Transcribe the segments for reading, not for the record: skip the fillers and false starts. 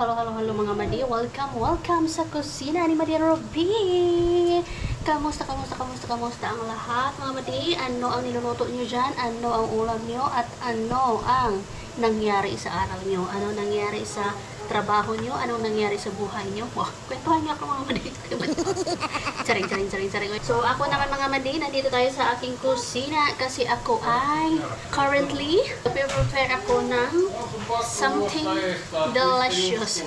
hello mga madi. Welcome sa kusina ni Madi Ruby. Kamusta ang lahat mga madi? Ano ang niluluto nyo dyan? Ano ang ulam nyo? At ano ang nangyari sa araw nyo? Ano nangyari sa trabaho nyo? Anong nangyari sa buhay nyo? Wow, kwentuhan nyo ako mga madi. Saring. So ako naman mga madi, nandito tayo sa aking kusina kasi ako ay currently prepare ako ng something delicious.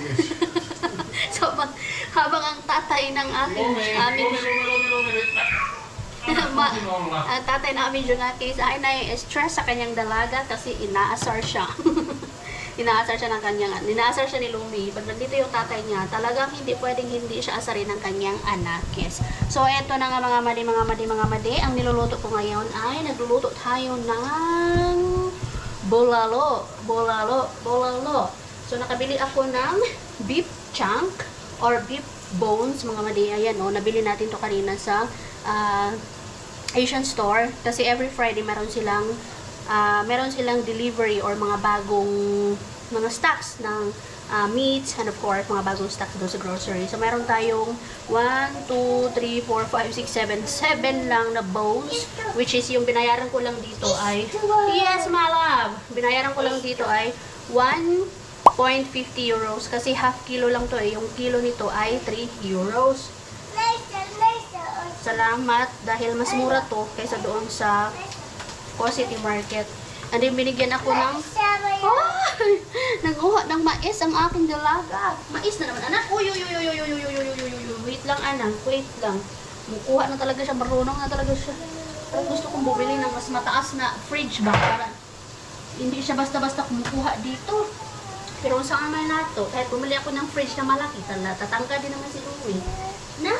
So habang ang tatay ng aming ang tatay namin yung case ay na-stress sa kanyang dalaga kasi inaasar siya. Inaasar siya ni Lumi. Pag nandito yung tatay niya, talagang hindi pwedeng hindi siya asarin ng kanyang anakis. So, eto na nga mga madi. Ang niluluto ko ngayon ay nagluluto tayo ng bolalo. So, nakabili ako ng beef chunk or beef bones, mga madi. Ayan, oh, nabili natin to kanina sa Asian store. Kasi every Friday meron silang delivery or mga bagong mga stocks ng meats and of course mga bagong stocks doon sa grocery. So meron tayong 1, 2, 3, 4, 5, 6, 7 lang na bones, which is yung binayaran ko lang dito ay yes my love, binayaran ko lang dito ay 1.50 euros kasi half kilo lang to eh. Yung kilo nito ay 3 euros. Salamat dahil mas mura to kaysa doon sa City Market. And then binigyan ako ng nanguha ng mais ang aking dalaga. Mais na naman anak. Uy. Wait lang anak, wait lang. Mukuha na talaga siya, marunong na talaga siya. Pero gusto kong bumili ng mas mataas na fridge ba para hindi siya basta-basta kumukuha dito. Pero sa amin na to, kahit bumili ako ng fridge na malaki, tatangka din naman si Louie. Na!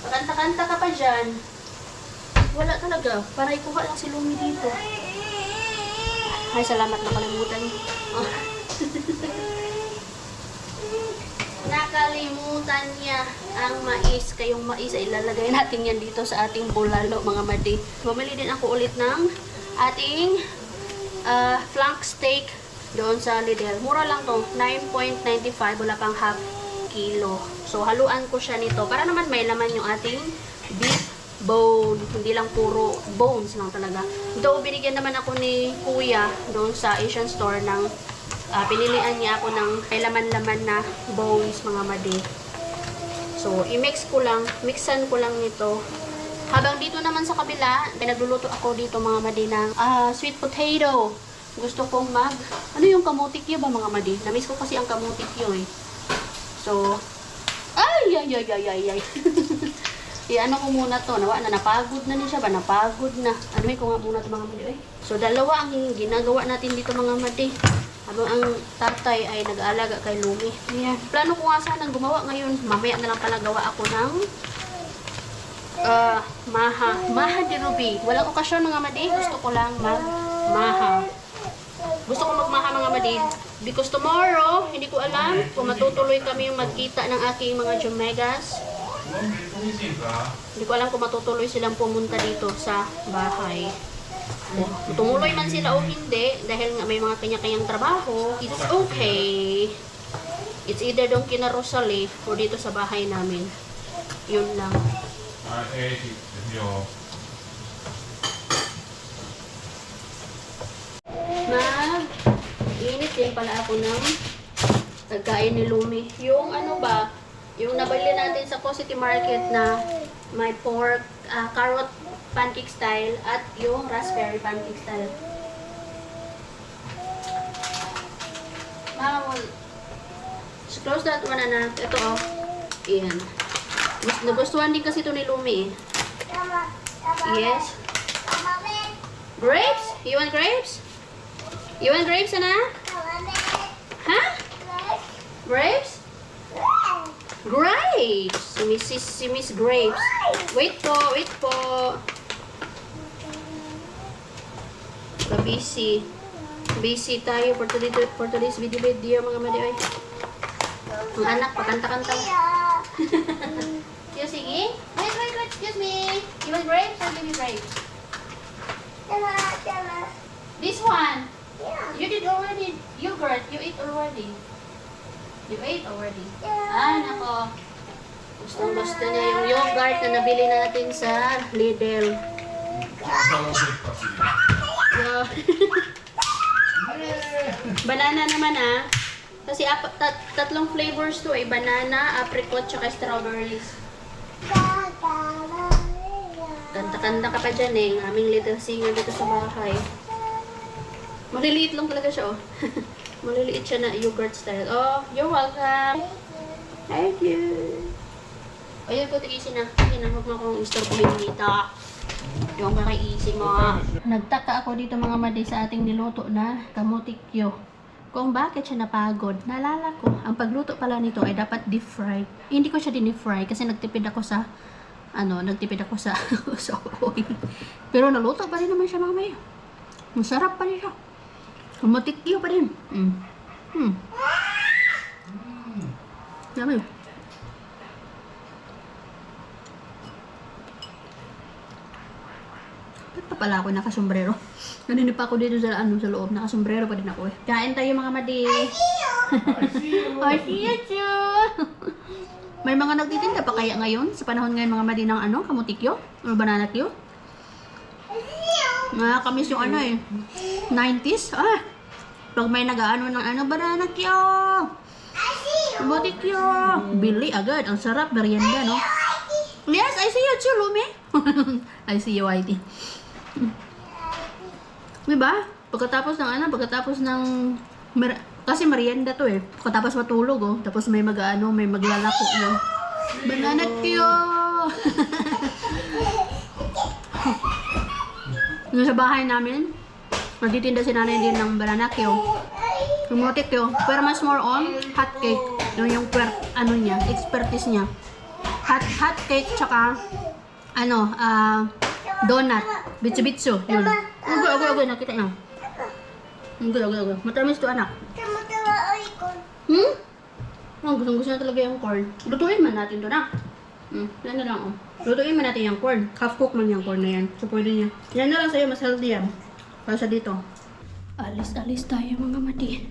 Pakanta-kanta ka pa dyan. Wala talaga. Para ikuha lang si Lumi dito. Ay, salamat, nakalimutan. Oh. Nakalimutan niya ang mais. Kayong mais ay ilalagay natin yan dito sa ating bulalo, mga madi. Bumili din ako ulit ng ating flank steak doon sa Lidl. Mura lang to. 9.95. Wala pang half kilo. So, haluan ko siya nito. Para naman may laman yung ating beef bone, hindi lang puro bones lang talaga. Though binigyan naman ako ni Kuya doon sa Asian store ng pinilian niya ako ng may laman-laman na bones, mga madi. So, mixan ko lang nito. Habang dito naman sa kabila, pinagluluto ako dito mga madi ng sweet potato. Gusto kong ano yung kamutikyo ba mga madi? Namiss ko kasi ang kamutikyo eh. So, ay. Ano ko muna to, napagod na niya siya ba? Napagod na. Anuhin ko nga muna ito mga madi. So, dalawa ang ginagawa natin dito mga madi. Habang ang tatay ay nag-aalaga kay Lumi. Ayan. Plano ko nga sana gumawa ngayon. Mamaya na lang pala gawa ako ng maha di Ruby. Walang okasyon mga madi. Gusto ko lang maha. Gusto ko magmaha mga madi. Because tomorrow, hindi ko alam kung matutuloy kami yung magkita ng aking mga Jumegas. Hindi ko alam kung matutuloy silang pumunta dito sa bahay. Tumuloy man sila o hindi, dahil nga may mga kanya-kanyang trabaho, it's okay. It's either doon kina Rosalie o dito sa bahay namin. Yun lang. Init din pala ako ng pagkain ni Lumi. Yung ano ba, yung nabili natin sa City Market na may pork, carrot pancake style at yung raspberry pancake style. So close that one anak. Ito oh. Ayan. Nagustuhan din kasi ito ni Lumi eh. Yes. Grapes? You want grapes? You want grapes, anak? Huh? Grapes? Grapes! Si Miss Grapes. Wait po. Busy tayo for today's video mga madi. Ang anak, pakanta-kanta. Sige. Wait, excuse me. You want grapes? I'll give you grapes. This one. Yeah. You did already. Yogurt. You ate already. You ate already? Ay, nako. Gustong-gusto niya yung yogurt na nabili natin sa Lidl. Yeah. Banana naman kasi tatlong flavors to banana, apricot, tsaka strawberries. Kanta-kanta ka pa dyan ang aming little singer dito sa bahay. Maliliit lang talaga siya Maliliit siya na yogurt style. Oh, you're welcome. Thank you. Ayun po, tigisin na. Huwag mo akong istorbohin dito. Yung kakaisi mo. Nagtaka ako dito mga madi sa ating niluto na kamutikyo. Kung bakit siya napagod. Naalala ko, ang pagluto pala nito ay dapat deep fry. Hindi ko siya din-deep fry kasi nagtipid ako sa sa oil. Pero naluto pa rin naman siya mga madi. Masarap pa rin siya. Kamutikyo pa rin. Dami. Ba't pa pala ako nakasombrero? Kanina pa ako dito sa loob. Nakasombrero pa din ako Kain tayo mga madi. I see you too. May mga nagtitinda pa kaya ngayon? Sa panahon ngayon mga madi ng kamutikyo? O banana kyo? Nakakamiss yung 90s. Pag may nag-ano ng banana kyo. Kamutikyo. Bili agad. Ang sarap. Merienda, no? Yes, I see you too, Lumi. I see you, Whitey. Diba? Pagkatapos ng kasi merienda to Pagkatapos matulog tapos may may maglalako banana kyo. Sa bahay namin, nagtitinda si nanay din ng banana kyo. Kamutik kyo. Pero mas more on hot cake. Yung niya, expertise niya. Hot cake tsaka donut, bitsu-bitsu, yun. Agad, nakita niyo. Agad. Matamis to, anak. Gusto na talaga yung corn. Lutuin man natin to, na. Yan na lang, Lutuin man natin yung corn. Half cook man yung corn na yan. So, pwede niya. Yan na lang sa'yo, mas healthy yan. Para sa dito. Alis tayo mga mati.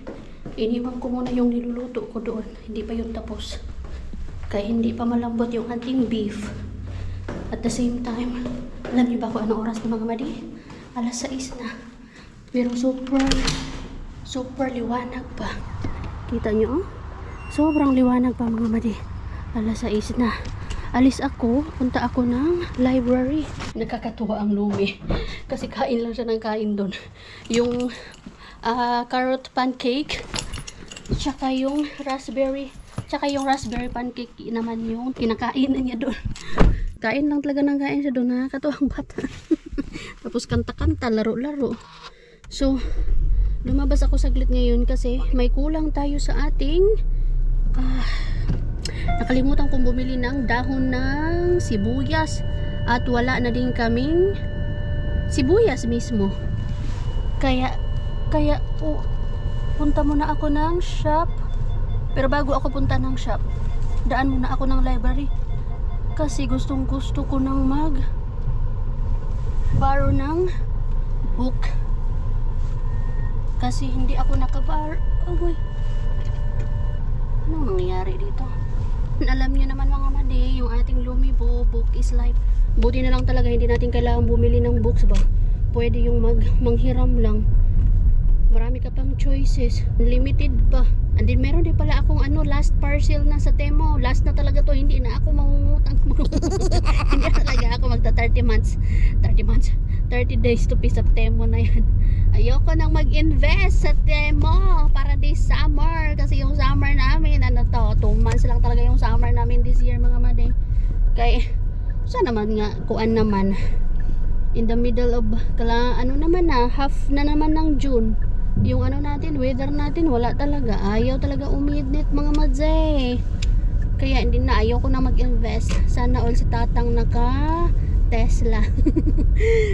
Iniwan ko muna yung niluluto ko doon. Hindi pa yun tapos. Kaya hindi pa malambot yung ating beef. At the same time, alam niyo ba kung anong oras na mga madi? 6:00 na. Pero super liwanag pa. Kita niyo? Sobrang liwanag pa mga madi. 6:00 na. Alis ako, punta ako ng library. Nakakatuwa ang Lumi. Kasi kain lang siya ng kain doon. Yung carrot pancake, tsaka yung raspberry pancake naman yung kinakain na niya doon. Kain lang talaga ng kain siya doon. Nakakatuwang bata. Tapos kanta-kanta, laro-laro. So, lumabas ako saglit ngayon kasi may kulang tayo sa ating nakalimutan kong bumili ng dahon ng sibuyas. At wala na din kaming sibuyas mismo. Kaya punta muna ako ng shop. Pero bago ako punta ng shop, daan muna ako ng library. Kasi gustong gusto ko nang borrow ng book. Kasi hindi ako nakaborrow. Oh boy. Anong nangyayari dito? Alam niyo naman mga madi, yung ating Lumibo, book is life. Buti na lang talaga hindi natin kailangan bumili ng books ba. Pwede yung manghiram lang. Marami ka pang choices. Unlimited pa. And then meron din pala akong last parcel na sa Temo. Last na talaga to. Hindi na ako mangungutang. Hindi na talaga ako magta 30 months. 30 days to pay sa Temo na yan. Ayoko nang mag-invest sa Temo para this summer. Kasi yung summer namin, 2 months lang talaga yung summer namin this year mga madi. Kaya, sana naman nga, kuan naman. In the middle of, half na naman ng June. Yung natin, weather natin, wala talaga. Ayaw talaga umidnit mga madze. Kaya hindi na, ayaw ko na mag-invest. Sana all si Tatang naka Tesla.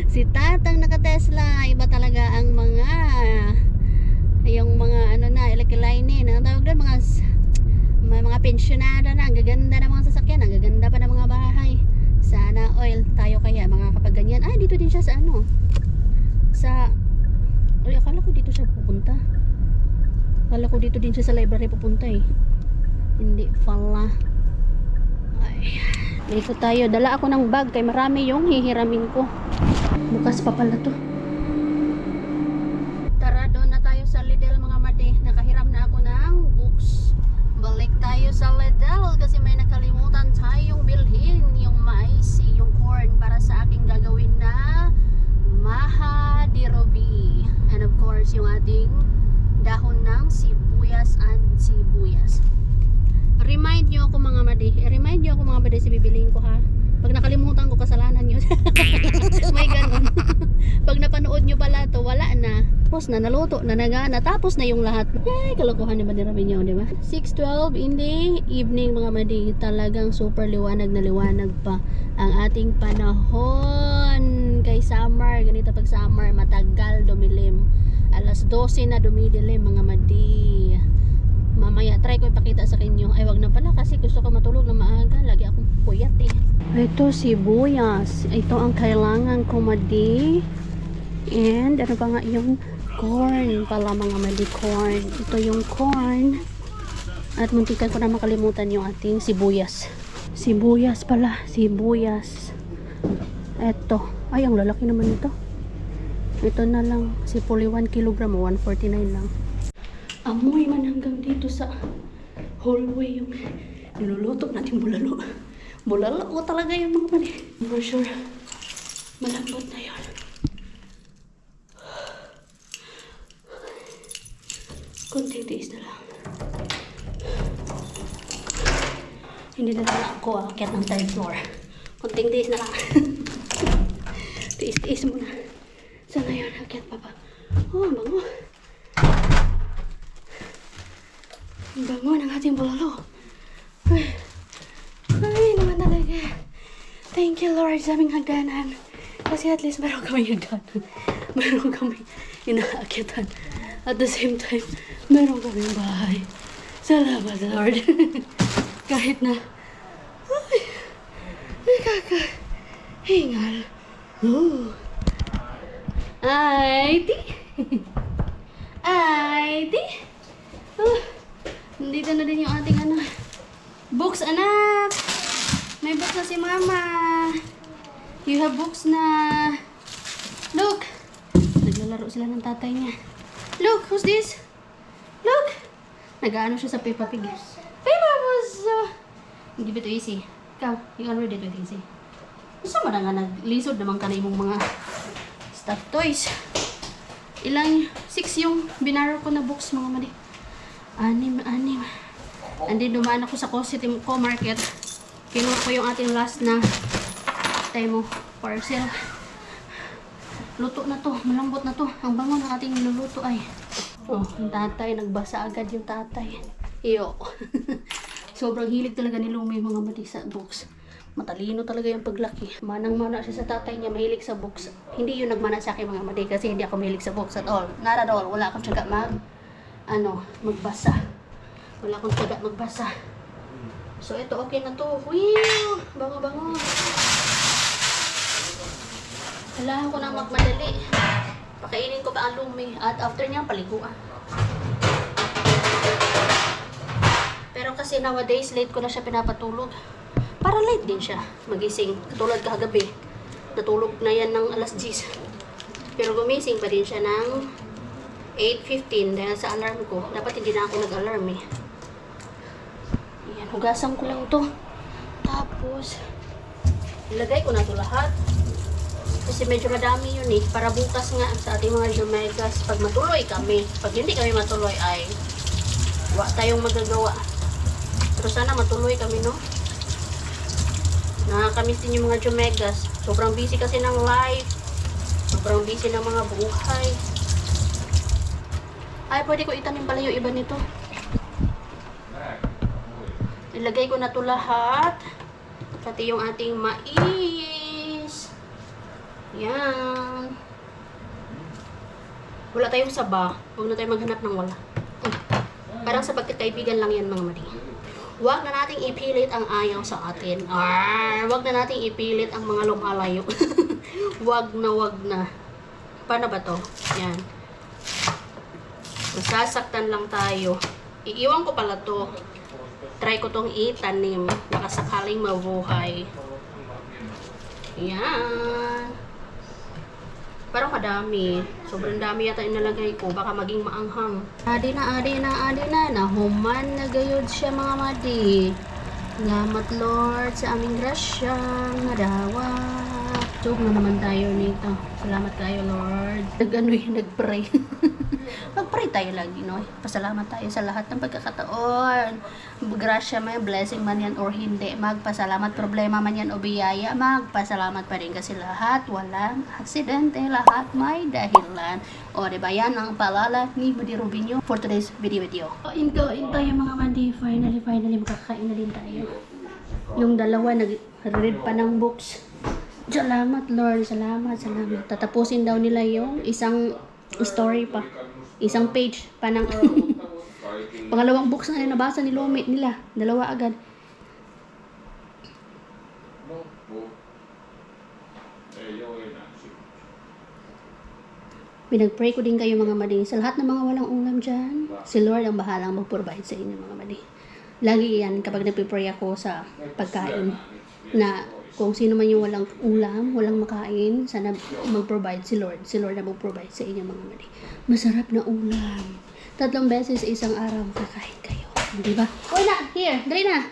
Si Tatang naka Tesla. Iba talaga ang yung mga electroliner. Ang tawag doon, mga pensyonada na. Ang gaganda ng mga sasakyan. Ang gaganda pa ng mga bahay. Sana oil tayo kaya mga kapag ganyan. Dito din siya sa akala ko dito siya pupunta. Akala ko dito din siya sa library pupunta Hindi pala. Ay. Dito tayo. Dala ako ng bag kay marami yung hihiramin ko. Bukas pa pala to. Tara, doon na tayo sa Lidl mga madi. Nakahiram na ako ng books. Balik tayo sa Lidl kasi may nakalimutan tayong bilhin. Yung mais, yung corn para sa aking gagawin na maha di robi. And of course, yung ating dahon ng sibuyas and sibuyas. Remind nyo ako mga madi. Remind nyo ako mga madi sa bibiliin ko ha. Pag nakalimutan ko, kasalanan nyo. May ganun. Pag napanood nyo pala to, wala na. Tapos na, naluto na, nagana. Tapos na yung lahat. Ay, kalokohan ni Madi Rabi nyo, di ba? 6:12 in the evening mga madi. Talagang super liwanag na liwanag pa ang ating panahon. Kay summer, ganito pag summer, matagal dumilim. Alas 12 na dumidilim mga madi. Mamaya, try ko ipakita sa inyo. Ay, wag na pala kasi gusto ko matulog na maaga. Lagi akong puyat eh. Ito, sibuyas. Ito ang kailangan ko, madi. And, ano pa nga yung corn pala mga madi, corn. Ito yung corn. At muntikan ko na makalimutan yung ating sibuyas. Sibuyas pala, sibuyas. Ito. Ay, ang lalaki naman ito. Ito na lang. Sipuli 1 kilogram, 149 lang. Amoy man hanggang dito sa hallway yung niluluto natin bulalo. Bulalo ko talaga yung mga mali. For sure, malambot na yun. Kunting tiis na lang. Hindi na lang ako aakyat ng 3rd floor. Kunting tiis na lang. Tiis-tiis muna. Sa ngayon, aakyat pa pa. Oh, bango. Bango ng ating bulalo. Ay, naman talaga. Thank you Lord sa aming hagdanan. Kasi at least meron kami hagdanan. Meron kami inaakitan. At the same time, meron kami bahay. Salamat Lord. Kahit na ay, nakakahingal. Ay, di. Ay, di. Nandito na din yung ating books, anak. May books na si mama. You have books na. Look. Naglalaro sila ng tatay niya. Look, who's this? Look. Nag-ano siya sa Peppa Pig. Peppa was give it to Easy. Ikaw, you can read it with Easy. Gusto mo na nga naglisod naman ka na imong mga stuffed toys. Ilang 6 yung binaro ko na books mga mali. 6. Andi dumaan ako sa City Co Market. Kinuha ko yung ating last na Temo parcel. Luto na to, malambot na to. Ang bango ng ating niluluto ay. Oh, yung tatay, nagbasa agad yung tatay. Iyo. Sobrang hilig talaga ni Lumi mga mati sa books. Matalino talaga yung paglaki. Manang-mana siya sa tatay niya, mahilig sa books. Hindi yun nagmana sa akin mga mati kasi hindi ako mahilig sa books at all. Not at all. Wala akong tiyaga magbasa. Wala akong tiyaga magbasa. So, ito okay na to. Wow! Bango-bango. Kailangan ko na magmadali. Pakainin ko pa ang Lumi. At after niya, paliguan. Pero kasi nowadays, late ko na siya pinapatulog. Para late din siya magising. Katulad kagabi. Natulog na yan ng alas 10. Pero gumising pa din siya ng 8:15 dahil sa alarm ko. Dapat hindi na ako nag-alarm eh. Ayan, hugasan ko lang to. Tapos, ilagay ko na to lahat. Kasi medyo madami yun eh. Para bukas nga sa ating mga Jomegas. Pag matuloy kami, pag hindi kami matuloy ay wala tayong magagawa. Pero sana matuloy kami, no? Nakakamiss din yung mga Jomegas. Sobrang busy kasi ng life. Sobrang busy ng mga buhay. Ay, pwede ko itanim pala yung iba nito. Ilagay ko na to lahat. Pati yung ating mais. Yan. Wala tayong saba. Huwag na tayong maghanap ng wala. Parang sa pagkakaibigan lang yan mga mali. Huwag na nating ipilit ang ayaw sa atin. Huwag na nating ipilit ang mga lumalayo. Huwag na. Paano ba to? Yan. Masasaktan lang tayo. Iiwan ko pala to. try ko tong itanim. Baka sakaling mabuhay. Yan. Parang kadami. Sobrang dami yata inalagay ko. Baka maging maanghang. Adi na. Nahuman na gayod siya mga madi. Salamat Lord sa aming grasyang nadawa. Joke na naman tayo nito. Salamat kayo Lord. Nag-pray. Mag-pray tayo lagi, no? Pasalamat tayo sa lahat ng pagkakataon. Grasya man, blessing man yan or hindi. Magpasalamat, problema man yan o biyaya. Magpasalamat pa rin kasi lahat walang aksidente. Lahat may dahilan. O, diba yan ang paalala ni Madi Rubinyo for today's video. Kain tayo mga Madi. Finally, makakain na din tayo. Yung dalawa, nag-read pa ng books. Salamat Lord, salamat. Tatapusin daw nila yung isang story pa. Isang page pa ng pangalawang books na nabasa ni Lomit nila. Dalawa agad. Pinag-pray ko din kayo mga madi. Sa lahat ng mga walang ulam dyan, si Lord ang bahalang mag-provide sa inyo mga madi. Lagi yan kapag nagpipray ako sa pagkain na kung sino man yung walang ulam, walang makain, sana mag-provide si Lord. Si Lord na mag-provide sa inyo mga mali. Masarap na ulam. 3 beses sa isang araw makakain kayo. Di ba? Uy na! Here! Dali na!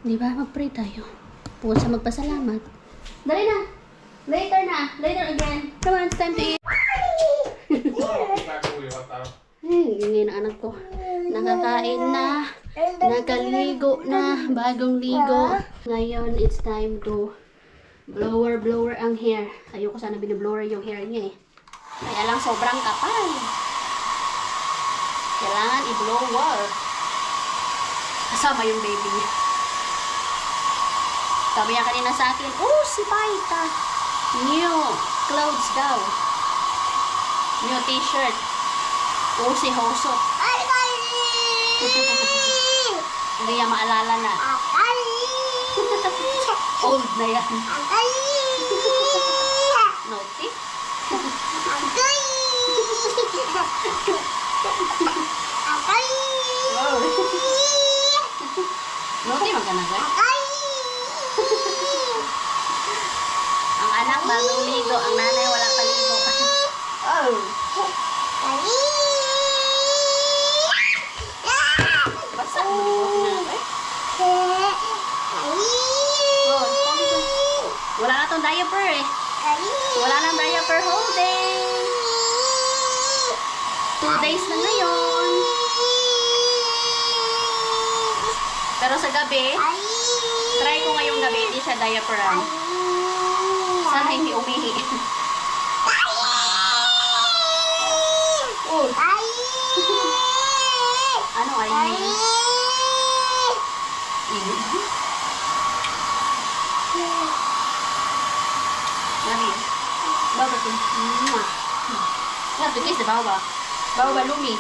Di ba? Mag-pray tayo. Bukod sa magpasalamat. Dali na! Later na! Later again! Come on, it's time to eat! Yung anak ko. Nakakain na. Nakaligo na. Bagong ligo. Ngayon, it's time to blower ang hair. Ayoko sana biniblower yung hair niya eh. Kaya lang sobrang kapal. Kailangan i-blower. Kasama yung baby niya. Sabi niya kanina sa akin, oh, si Paita. New clothes daw. New t-shirt. Oh, si Hosot. Hindi niya maalala na. Old na yan. Naughty? Wow. Naughty magkana ba? Ang anak bagong ligo. Ang nanay walang paligo. Oh. Basta wala na tong diaper eh. Wala nang diaper holding. 2 days na ngayon. Pero sa gabi, try ko ngayong gabi, hindi siya diaperan. Sana hindi umihi. Oh. Ano ay ini? Lagi. Baba tu. Ya, tu kiss baba. Baba lumi.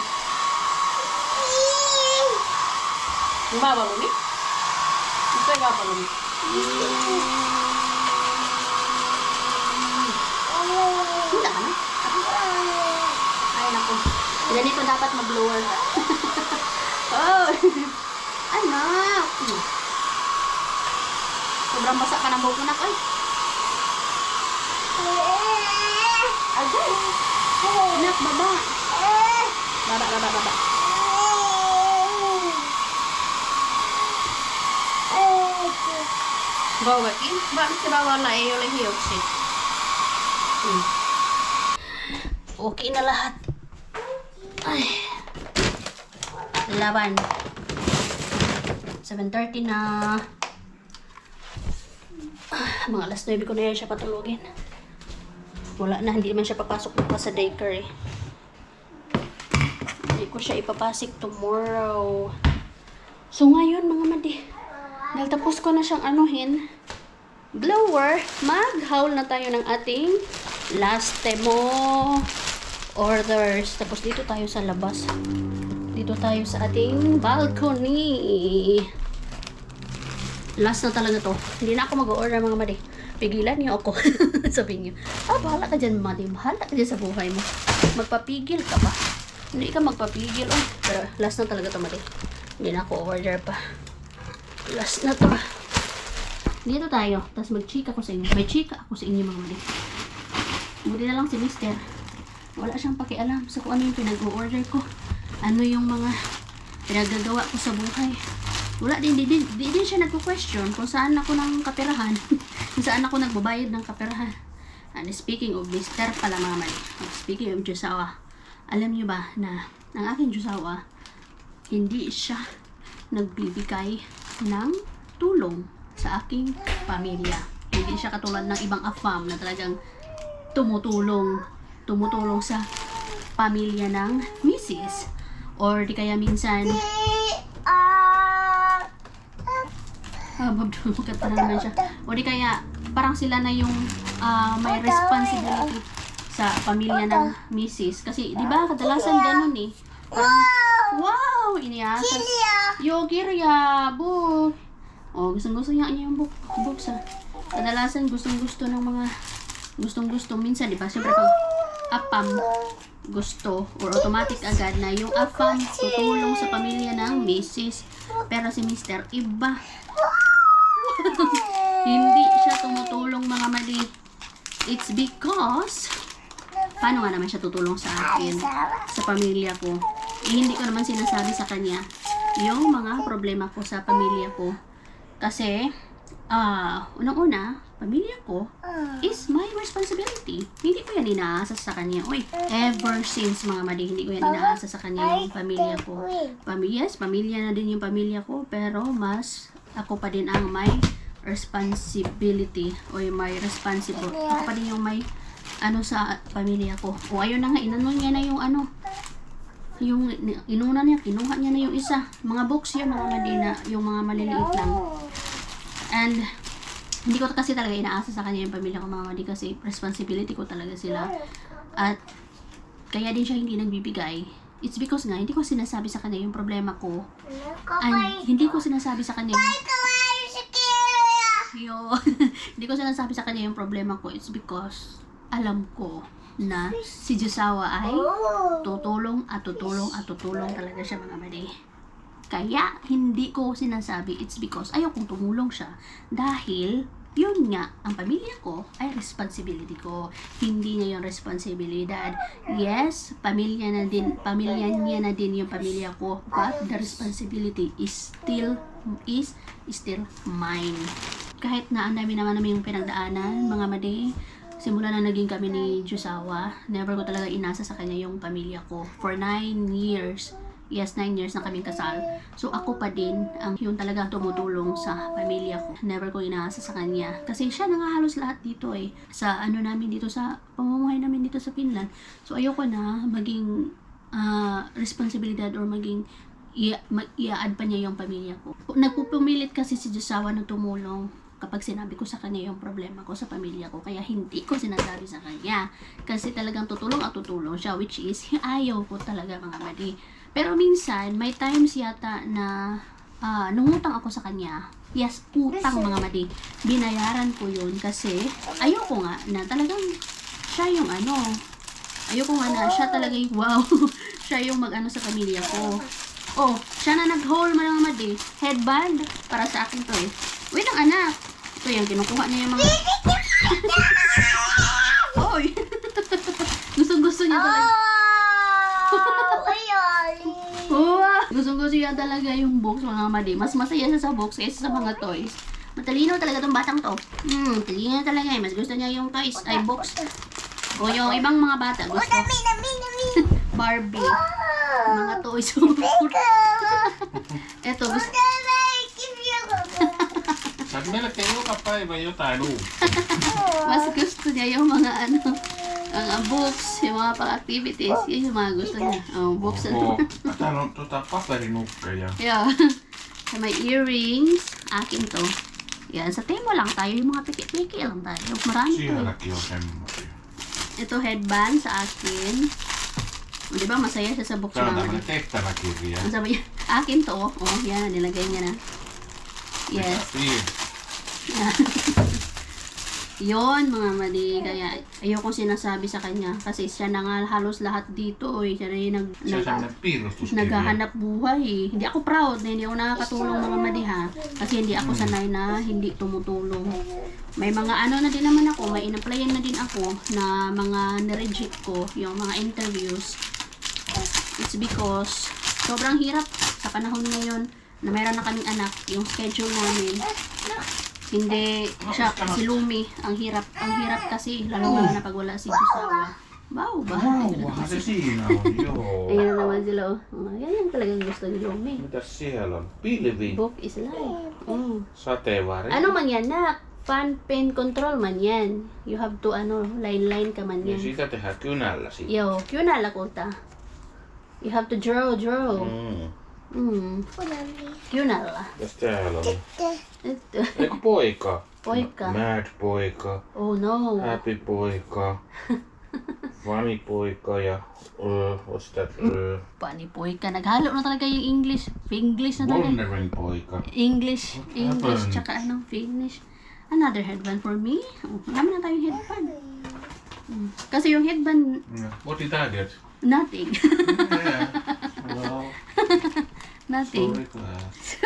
Baba lumi. Ito baba lumi. Hindi ka na? Ay, naku. Ganito dapat mag-blower ka. Oh! Anak! Sobrang basa ka ng buhok mo na ko eh. Agay! Anak, baba! Baba. Bawa in? Bakit si bawa na iyo lang hiyok siya? Okay na lahat. Ay. Laban. 7:30 na. Mga alas 9 ko na yan siya patulogin. Wala na, hindi man siya papasok pa sa daycare eh. Hindi ko siya ipapasok tomorrow. So ngayon mga madi, dahil tapos ko na siyang anuhin, blower, mag-haul na tayo ng ating last demo orders. Tapos dito tayo sa labas. Dito tayo sa ating balcony. Last na talaga to. Hindi na ako mag-order mga madi. Pigilan niyo ako. Sabihin niyo, bahala ka dyan madi. Bahala ka dyan sa buhay mo. Magpapigil ka ba? Hindi ka magpapigil. Oh, pero last na talaga to madi. Hindi na ako order pa. Last na to. Dito tayo. Tapos mag-chika ako sa inyo. May chika ako sa inyo mga mali. Buti na lang si Mister. Wala siyang pakialam sa kung ano yung pinag-o-order ko. Ano yung mga pinagagawa ko sa buhay. Wala din, di din siya nagko-question kung saan ako ng kaperahan. Kung saan ako nagbabayad ng kaperahan. And speaking of Mister pala mga mali. Speaking of Josawa. Alam niyo ba na ang aking Josawa, hindi siya nagbibigay ng tulong sa aking pamilya. Hindi siya katulad ng ibang afam na talagang tumutulong sa pamilya ng misis. Or di kaya minsan magkat pa naman siya. O di kaya parang sila na yung may responsibility sa pamilya ng misis. Kasi di ba kadalasan ganun eh. Parang, wow! Iniasas. Yogirya! Book! Oh, gustong-gusto niya yung books ha. Kadalasan gustong-gusto ng mga gustong-gusto minsan, di ba? Siyempre pag apam gusto or automatic agad na yung apam tutulong sa pamilya ng misis. Pero si Mister iba. Hindi siya tumutulong mga mali. It's because paano nga naman siya tutulong sa akin, sa pamilya ko? Hindi ko naman sinasabi sa kanya yung mga problema ko sa pamilya ko. Kasi, unang-una, pamilya ko is my responsibility. Hindi ko yan inaasa sa kanya. Uy, ever since mga mali, hindi ko yan inaasa sa kanya yung pamilya ko. Pamilya na din yung pamilya ko, pero mas ako pa din ang may responsibility o yung may responsible. Ako pa din yung may sa pamilya ko. O ayun na nga, inanon niya na yung yung inuna niya, kinuha niya na yung isa. Mga books yun, mga madina, yung mga maliliit lang. And hindi ko kasi talaga inaasa sa kanya yung pamilya ko mga madi kasi responsibility ko talaga sila. At kaya din siya hindi nagbibigay. It's because nga, hindi ko sinasabi sa kanya yung problema ko. And hindi ko sinasabi sa kanya hindi ko sinasabi sa kanya yung problema ko. It's because alam ko na si Josawa ay tutulong talaga siya mga mali. Kaya hindi ko sinasabi it's because ayaw kong tumulong siya. Dahil yun nga, ang pamilya ko ay responsibility ko. Hindi niya yung responsibilidad. Yes, pamilya niya na din yung pamilya ko. But the responsibility is still mine. Kahit na ang dami naman namin yung pinagdaanan, mga madi, simula na naging kami ni Josawa, never ko talaga inasa sa kanya yung pamilya ko. For 9 years. Yes, 9 years na kaming kasal. So, ako pa din ang yung talagang tumutulong sa pamilya ko. Never ko inaasa sa kanya. Kasi siya na nga halos lahat dito eh. Sa namin dito, sa pamumuhay namin dito sa Finland. So, ayoko na maging responsibilidad or maging i-add pa niya yung pamilya ko. Nagpupumilit kasi si Josawa na tumulong kapag sinabi ko sa kanya yung problema ko sa pamilya ko. Kaya hindi ko sinasabi sa kanya. Kasi talagang tutulong siya, which is ayaw ko talaga mga madi. Pero minsan, may times yata na nangutang ako sa kanya. Yes, utang mga madi. Binayaran ko yun kasi ayoko nga na talagang siya yung ayoko nga na siya talaga yung siya yung mag sa pamilya ko. Oh, siya na nag-haul mga madi. Headband para sa akin to eh. Wait lang anak. Ito yung kinukuha niya yung mga oy. Gusto niya talaga. Gusto niya talaga yung box mga madi. Mas masaya siya sa box kaysa sa mga toys. Matalino talaga tong batang to. Talino talaga eh. Mas gusto niya yung toys ay box. O yung ibang mga bata gusto Barbie. Mga toys. Eto gusto. Sabi nila, kayo ka pa, iba yung talo. Mas gusto niya yung mga books, yung mga pang-activities. Yun yung mga gusto niya. Books. At ano, tutapak na rin kaya. Yeah. So, may earrings. Akin to. Yan. Sa Temo lang tayo. Yung mga piki-piki lang tayo. Marami to eh. Ito headband sa akin. O, diba masaya siya sa box naman. Sabi niya, akin to. Oh, yan. Nilagay niya na. Yes. Yon mga madi, kaya ayokong sinasabi sa kanya kasi siya na nga halos lahat dito eh. Siya na yung Siya sa nagpirustuskirja. naghahanap buhay eh. Hindi ako proud na hindi ako nakakatulong mga madi ha. Kasi hindi ako sanay na hindi tumutulong. May mga ano na din naman ako, may in-applyan na din ako na mga nireject ko, yung mga interviews. It's because sobrang hirap sa panahon ngayon na mayroon na kaming anak, yung schedule namin. Hindi siya, si Lumi, ang hirap kasi, lalo na pag wala si Kusawa. Wow, ba? Vauvahan se siinä on, joo. Ayun na naman sila, oh. Yan talagang gusto ni Lumi. Mitäs siellä on? Pilvi, Book is life. Mm. sateenvarjo. Ano man yan, nak? Fan pen control man yan. You have to, line-line ka man Niin yan. sitä tehdään kynällä sitten. Yo, kynällä kulta. You have to draw. Kynällä. Mitäs täällä on? Ito. Eiku poika? Poika. Mad poika, Oh no. happy poika, funny poika ja what's that? Panipoy ka. Naghalo na talaga yung English. English na talaga. Wondering poika. English, happened? tsaka Finnish. Another headband for me. Oh, marami na tayong headband. Kasi yung headband, What did I get? nothing. Yeah. Well, Nothing. sorry class.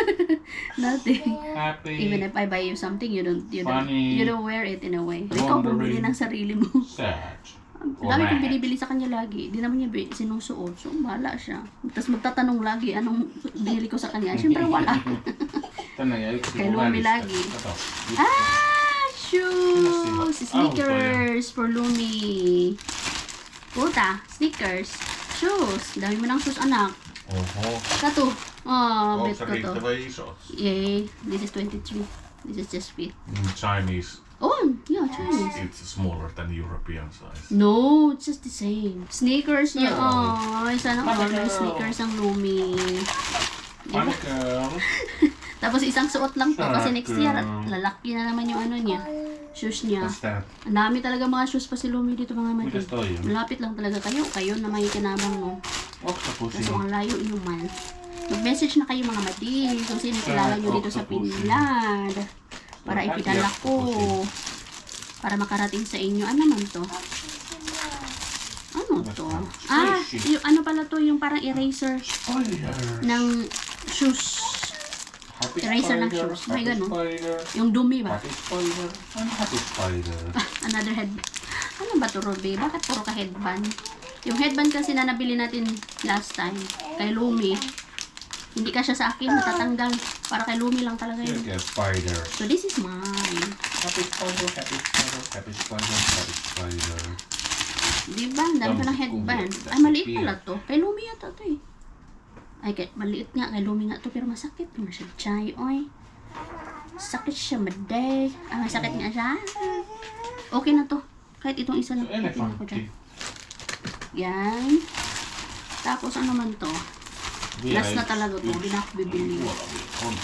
Nothing. Happy. Even if I buy you something, you don't Funny. wear it in a way. Ikaw bumili Wondering. ng sarili mo. Sad. Ang Or dami kong mad. binibili sa kanya lagi. Di naman niya sinusuot. So, bahala siya. Tapos magtatanong lagi anong binili ko sa kanya. Siyempre wala. Tänne ja yksi Kay Lumi lagi. Kato. Shoes! Sneakers for Lumi. Puta, sneakers. Shoes. Dami mo ng shoes, anak. Oho. Kato. Oh, Onko bet se ko to. riittävä iso? Yeah, this is 23. This is just fit. Chinese. Oh, yeah, Chinese. It's smaller than European size. No, it's just the same. Sneakers niya. Oh. Oh, sana Mother order girl. sneakers ang Lumi. Funny girl. Tapos isang suot lang to kasi next year Girl. lalaki na naman yung niya. Shoes niya. What's that? Ang dami talaga mga shoes pa si Lumi dito mga mati. Mitäs toi on? Malapit lang talaga kayo. Kayo na may kinabang no. Oktapusi. Kaso ang layo inuman. Mag-message na kayo mga mati. Kung sino kilala nyo dito sa Finland. Para ipidala ko. Para makarating sa inyo. Ano man to? Ano to? Ah, yung ano pala to? Yung parang eraser Spider. ng shoes. Happy eraser ng spider. shoes. May Happy ganun. spider. Yung dumi ba? Happy spider. Ano happy spider? Another head. Ano ba to, Ruby? Bakit puro ka headband? Yung headband kasi na nabili natin last time kay Lumi. Hindi ka siya sa akin matatanggal. Para kay Lumi lang talaga yun. Selkeä spider. So this is mine. Happy spider, happy spider, happy spider, happy spider. Diba? Ang dami pa ng headband. Ay, maliit pala to. Kay Lumi yata to eh. Ay, maliit nga. Kay Lumi nga to. Pero masakit. Masyadjay, oy. Sakit siya, maday. Ah, masakit nga siya. Okay na to. Kahit itong isa lang. Tingnan ko dyan. Elefantti. Yan. Tapos ano man to? Last na talaga to. Hindi na ako bibili. On.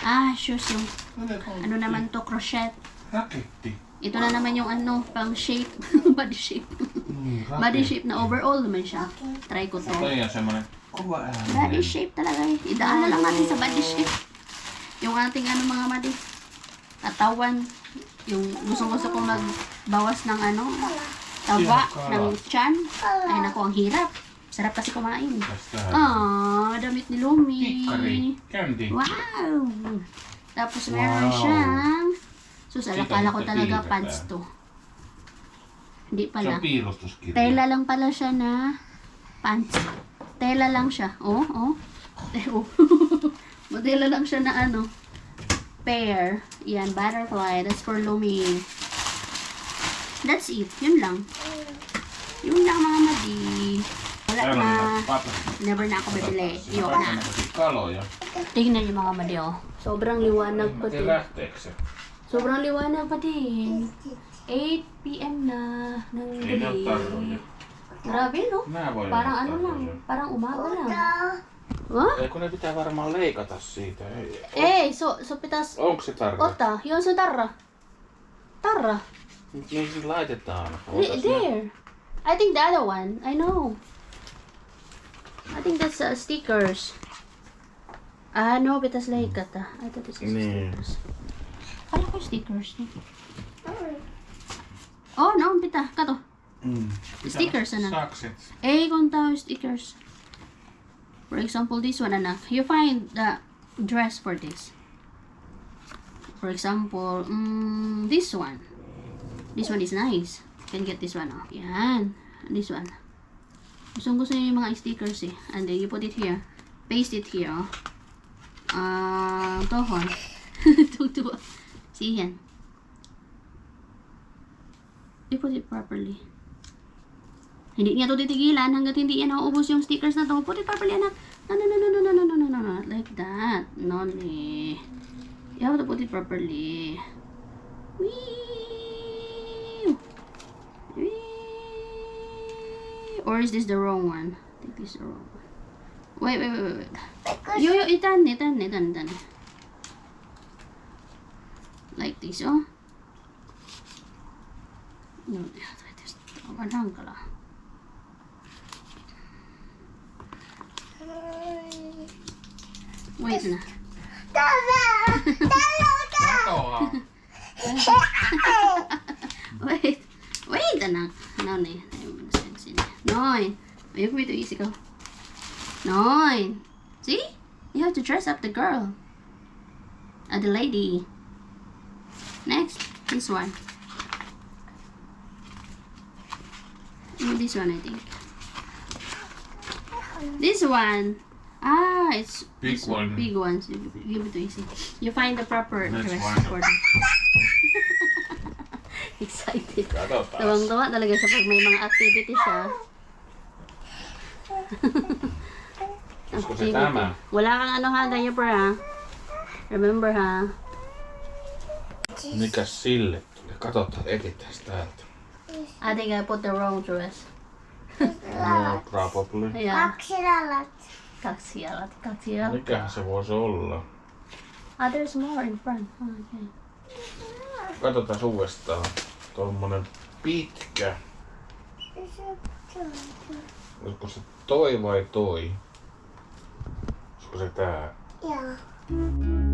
Ah, shoes yung Elefantti. ano naman to, crochet. Raketti. Ito na naman yung pang shape. Body shape. Raketti. Body shape na overall naman siya. Try ko to. Toi on semmonen kova Body ääninen. shape talaga eh. Idaan na lang natin sa body shape. Yung ating mga madi. Katawan. Yung gusto kong magbawas ng taba ng tiyan. Ay nako, ang hirap. Sarap kasi kumain. Tästä. Damit ni Lumi. Tikkari. Käynti. Wow! Tapos meron Wow. siyang akala ko Kita talaga piirretään. pants to. Hindi Se pala. on piirustuskirja. Tela lang pala siya na pants. Tela lang siya. Oh. Oh. Modela lang siya na pair. Yan, butterfly. That's for Lumi. That's it. Yun lang. Yun lang mga madi. Wala Täällä na. on paperi. Never na ako bibili. Ayoko na. Kaloja. Tingnan niyo mga madi, oh. Sobrang liwanag pa Miten din. lähteekö se? Sobrang liwanag pa din. 8 p.m. na ng Ei ne oo gabi. tarroja. Grabe, no? Nää voi Parang olla ano lang. tarroja. Parang umaga lang. Huh? Ei kun ne pitää varmaan leikata siitä. Ei. Eh, so pitäis Onko se tarra? ottaa. Joo, se on tarra. Tarra. Niin se laitetaan. There. I think the other one. I know. I think that's stickers. Ah, no, pitäis leikata. I thought this is Niin. stickers. Kala ko stickers. No? Oh, no, pita. Kato. Mm. Stickers, anak. Sakset. Eh, kung tao stickers. For example, this one, anak. You find the dress for this. For example, this one. This one is nice. You can get this one, oh. Yan. This one. Gusto niyo yung mga stickers eh. And then you put it here. Paste it here, oh. Tohon. Tugtuwa. See, yan. You put it properly. Hindi niya to titigilan hanggat hindi yan nauubos yung stickers na to. Put it properly, anak. No. Not like that. No, ne. You have to put it properly. Wee! Or is this the wrong one? I think this is the wrong one. Wait. Yo, itan. Like this, oh. No, this. Warang ka lang. Wait na. Katoa. Wait, anak. Noin. Ayoko mo ito easy ko. Noin. See? You have to dress up the girl. The lady. Next, this one. This one, I think. This one. It's Big this one. Big ones. Give it to easy. You find the proper That's dress one. for them. Excited. Katsotaan. Tawang-tawa talaga siya pag may mga activity siya. Olisiko se tämä? Wala kang ano ha, diaper ha. Remember ha. Mikäs sille tuli? Katsotaan, etsitään täältä. I think I put the wrong dress. No, probably. Yeah. Kaksi jalat. Kaksi jalat. Mikähän se voisi olla? There's more in front. Okay. Katsotaan uudestaan. Tommonen pitkä. Olisiko se toi vai toi? Olisiko se tää? Joo.